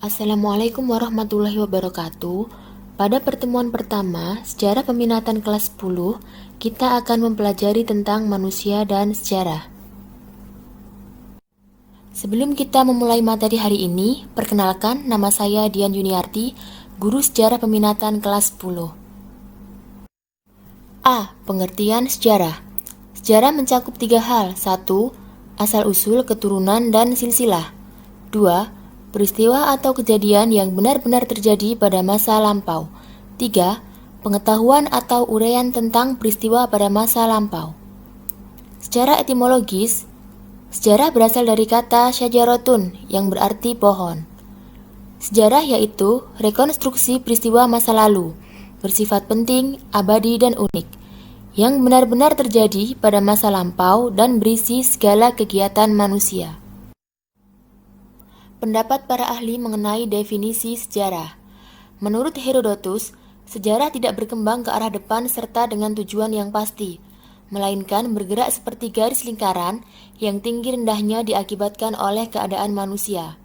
Assalamualaikum warahmatullahi wabarakatuh. Pada pertemuan pertama, sejarah peminatan kelas 10, kita akan mempelajari tentang manusia dan sejarah. Sebelum kita memulai materi hari ini, perkenalkan nama saya Dian Yuniarti, guru sejarah peminatan kelas 10. A. Pengertian sejarah. Sejarah mencakup 3 hal. 1. Asal-usul, keturunan, dan silsilah. 2. Peristiwa atau kejadian yang benar-benar terjadi pada masa lampau. 3. Pengetahuan atau uraian tentang peristiwa pada masa lampau. Secara etimologis, sejarah berasal dari kata syajarotun yang berarti pohon. Sejarah yaitu rekonstruksi peristiwa masa lalu, bersifat penting, abadi, dan unik, yang benar-benar terjadi pada masa lampau dan berisi segala kegiatan manusia. Pendapat para ahli mengenai definisi sejarah. Menurut Herodotus, sejarah tidak berkembang ke arah depan serta dengan tujuan yang pasti, melainkan bergerak seperti garis lingkaran yang tinggi rendahnya diakibatkan oleh keadaan manusia.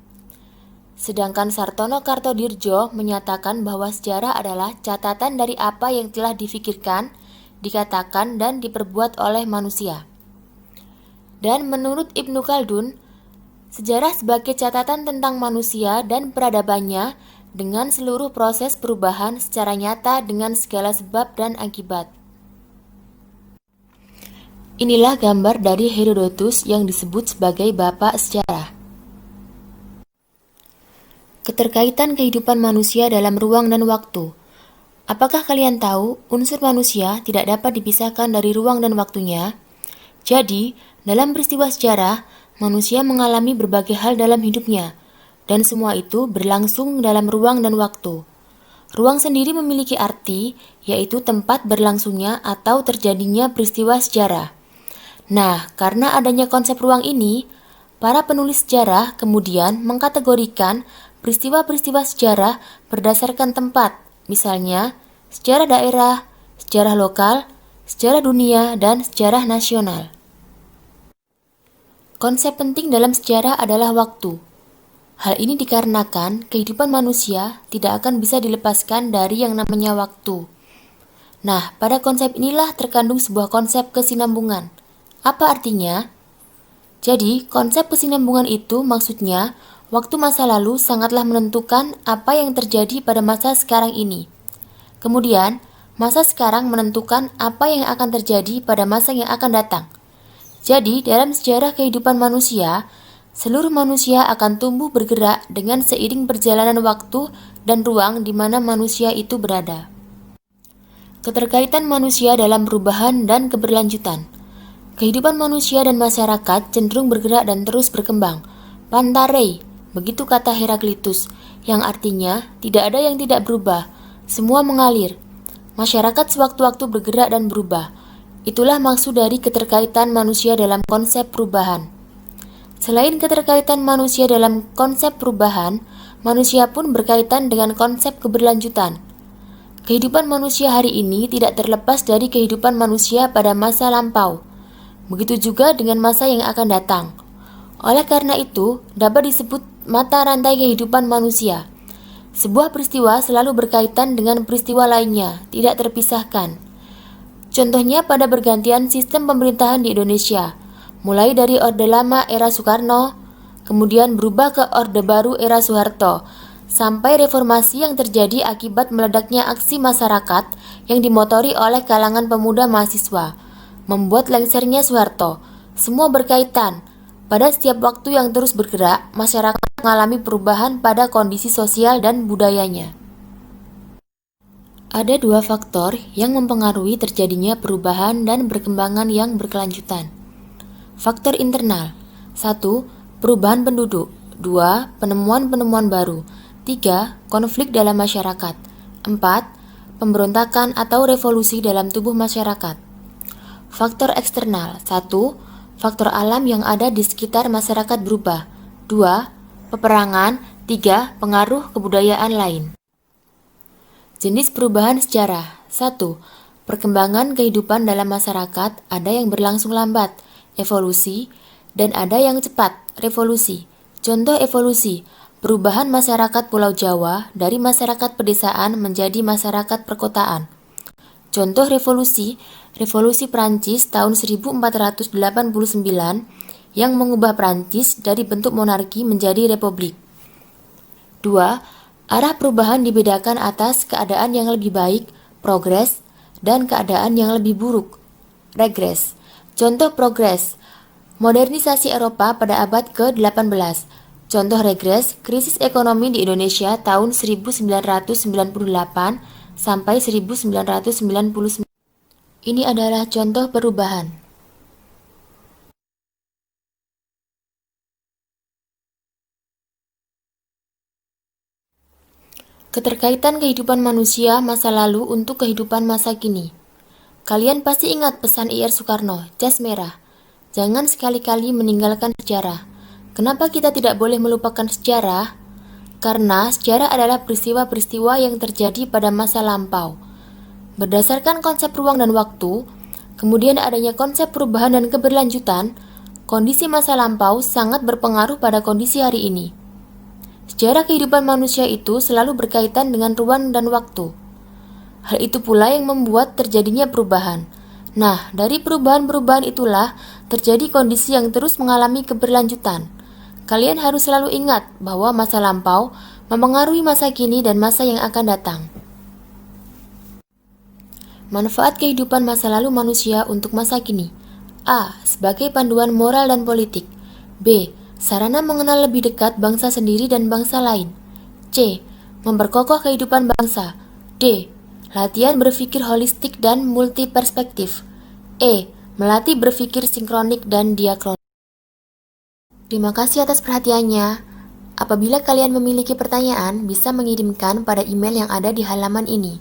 Sedangkan Sartono Kartodirjo menyatakan bahwa sejarah adalah catatan dari apa yang telah difikirkan, dikatakan, dan diperbuat oleh manusia. Dan menurut Ibnu Khaldun, sejarah sebagai catatan tentang manusia dan peradabannya dengan seluruh proses perubahan secara nyata dengan segala sebab dan akibat. Inilah gambar dari Herodotus yang disebut sebagai bapak sejarah. Keterkaitan kehidupan manusia dalam ruang dan waktu. Apakah kalian tahu unsur manusia tidak dapat dipisahkan dari ruang dan waktunya? Jadi, dalam peristiwa sejarah, manusia mengalami berbagai hal dalam hidupnya, dan semua itu berlangsung dalam ruang dan waktu. Ruang sendiri memiliki arti, yaitu tempat berlangsungnya atau terjadinya peristiwa sejarah. Nah, karena adanya konsep ruang ini, para penulis sejarah kemudian mengkategorikan peristiwa-peristiwa sejarah berdasarkan tempat, misalnya sejarah daerah, sejarah lokal, sejarah dunia, dan sejarah nasional. Konsep penting dalam sejarah adalah waktu. Hal ini dikarenakan kehidupan manusia tidak akan bisa dilepaskan dari yang namanya waktu. Nah, pada konsep inilah terkandung sebuah konsep kesinambungan. Apa artinya? Jadi, konsep kesinambungan itu maksudnya waktu masa lalu sangatlah menentukan apa yang terjadi pada masa sekarang ini. Kemudian, masa sekarang menentukan apa yang akan terjadi pada masa yang akan datang. Jadi, dalam sejarah kehidupan manusia, seluruh manusia akan tumbuh bergerak dengan seiring perjalanan waktu dan ruang di mana manusia itu berada. Keterkaitan manusia dalam perubahan dan keberlanjutan. Kehidupan manusia dan masyarakat cenderung bergerak dan terus berkembang. Pantarei, begitu kata Heraklitus, yang artinya tidak ada yang tidak berubah, semua mengalir. Masyarakat sewaktu-waktu bergerak dan berubah. Itulah maksud dari keterkaitan manusia dalam konsep perubahan. Selain keterkaitan manusia dalam konsep perubahan, manusia pun berkaitan dengan konsep keberlanjutan. Kehidupan manusia hari ini tidak terlepas dari kehidupan manusia pada masa lampau. Begitu juga dengan masa yang akan datang. Oleh karena itu, dapat disebut mata rantai kehidupan manusia. Sebuah peristiwa selalu berkaitan dengan peristiwa lainnya, tidak terpisahkan. Contohnya pada pergantian sistem pemerintahan di Indonesia, mulai dari Orde Lama era Soekarno, kemudian berubah ke Orde Baru era Soeharto, sampai reformasi yang terjadi akibat meledaknya aksi masyarakat yang dimotori oleh kalangan pemuda mahasiswa, membuat lengsernya Soeharto. Semua berkaitan. Pada setiap waktu yang terus bergerak, masyarakat mengalami perubahan pada kondisi sosial dan budayanya. Ada dua faktor yang mempengaruhi terjadinya perubahan dan perkembangan yang berkelanjutan. Faktor internal. 1. Perubahan penduduk. 2. Penemuan-penemuan baru. 3. Konflik dalam masyarakat. 4. Pemberontakan atau revolusi dalam tubuh masyarakat. Faktor eksternal. 1. Faktor alam yang ada di sekitar masyarakat berubah. 2. Peperangan. 3. Pengaruh kebudayaan lain. Jenis perubahan sejarah. 1. Perkembangan kehidupan dalam masyarakat ada yang berlangsung lambat, evolusi, dan ada yang cepat, revolusi. Contoh evolusi, Perubahan masyarakat Pulau Jawa dari masyarakat pedesaan menjadi masyarakat perkotaan. Contoh revolusi Prancis tahun 1489 yang mengubah Prancis dari bentuk monarki menjadi republik. 2. Arah perubahan dibedakan atas keadaan yang lebih baik, progres, dan keadaan yang lebih buruk, regres. Contoh progres, modernisasi Eropa pada abad ke-18. Contoh regres, krisis ekonomi di Indonesia tahun 1998 sampai 1999. Ini adalah contoh perubahan. Keterkaitan kehidupan manusia masa lalu untuk kehidupan masa kini. Kalian pasti ingat pesan Ir Soekarno, jas merah. Jangan sekali-kali meninggalkan sejarah. Kenapa kita tidak boleh melupakan sejarah? Karena sejarah adalah peristiwa-peristiwa yang terjadi pada masa lampau. Berdasarkan konsep ruang dan waktu, kemudian adanya konsep perubahan dan keberlanjutan, kondisi masa lampau sangat berpengaruh pada kondisi hari ini. Sejarah kehidupan manusia itu selalu berkaitan dengan ruang dan waktu. Hal itu pula yang membuat terjadinya perubahan. Nah, dari perubahan-perubahan itulah terjadi kondisi yang terus mengalami keberlanjutan. Kalian harus selalu ingat bahwa masa lampau mempengaruhi masa kini dan masa yang akan datang. Manfaat kehidupan masa lalu manusia untuk masa kini. A. Sebagai panduan moral dan politik. B. Sarana mengenal lebih dekat bangsa sendiri dan bangsa lain. C. Memperkokoh kehidupan bangsa. D. Latihan berpikir holistik dan multiperspektif. E. Melatih berpikir sinkronik dan diakronik. Terima kasih atas perhatiannya. Apabila kalian memiliki pertanyaan, bisa mengirimkan pada email yang ada di halaman ini.